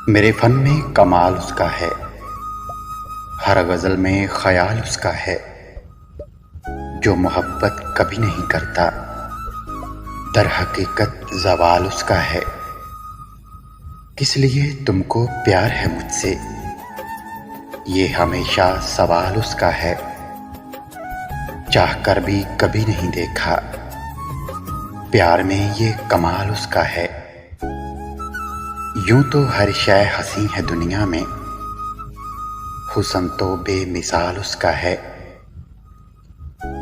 मेरे फन में कमाल उसका है, हर गज़ल में ख़याल उसका है, जो मोहब्बत कभी नहीं करता, दर हकीकत ज़वाल उसका है। किस लिए तुमको प्यार है मुझसे, ये हमेशा सवाल उसका है। चाहकर भी कभी नहीं देखा, प्यार में ये कमाल उसका है। यूं तो हर शय हंसी है दुनिया में, हुस्न तो बेमिसाल उसका है।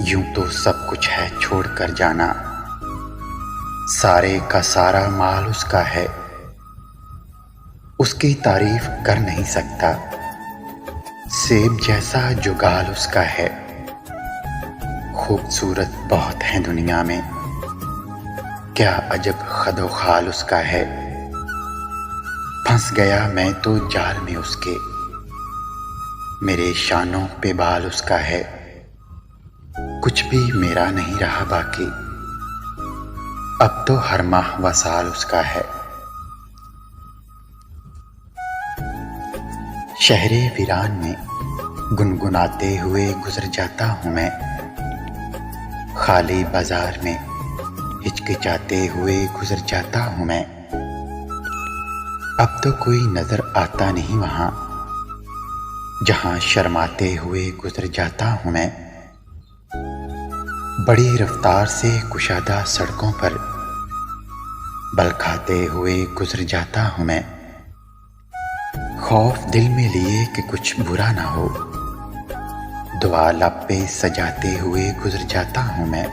यूं तो सब कुछ है छोड़ कर जाना, सारे का सारा माल उसका है। उसकी तारीफ कर नहीं सकता, सेब जैसा जो गाल उसका है। खूबसूरत बहुत है दुनिया में, क्या अजब खदो खाल उसका है। फंस गया मैं तो जाल में उसके, मेरे शानों पे बाल उसका है। कुछ भी मेरा नहीं रहा बाकी, अब तो हर माह व साल उसका है। शहरे वीरान में गुनगुनाते हुए गुजर जाता हूँ मैं, खाली बाजार में हिचकिचाते हुए गुजर जाता हूँ मैं। अब तो कोई नजर आता नहीं वहां, जहां शर्माते हुए गुजर जाता हूं मैं। बड़ी रफ्तार से कुशादा सड़कों पर बल खाते हुए गुजर जाता हूं मैं। खौफ दिल में लिए कि कुछ बुरा ना हो, दुआ लब पे सजाते हुए गुजर जाता हूं मैं।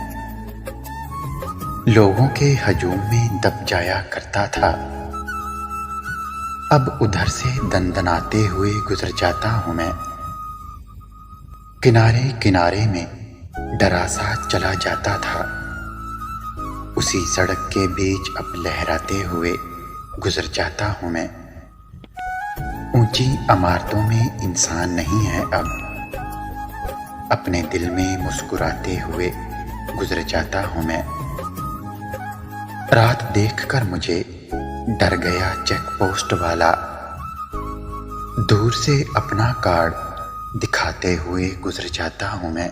लोगों के हजूम में दब जाया करता था, अब उधर से दंदनाते हुए गुजर जाता हूं मैं। किनारे किनारे में डरा सा चला जाता था, उसी सड़क के बीच अब लहराते हुए गुजर जाता हूं मैं। ऊंची इमारतों में इंसान नहीं है अब, अपने दिल में मुस्कुराते हुए गुजर जाता हूं मैं। रात देखकर मुझे डर गया चेक पोस्ट वाला, दूर से अपना कार्ड दिखाते हुए गुजर जाता हूं मैं।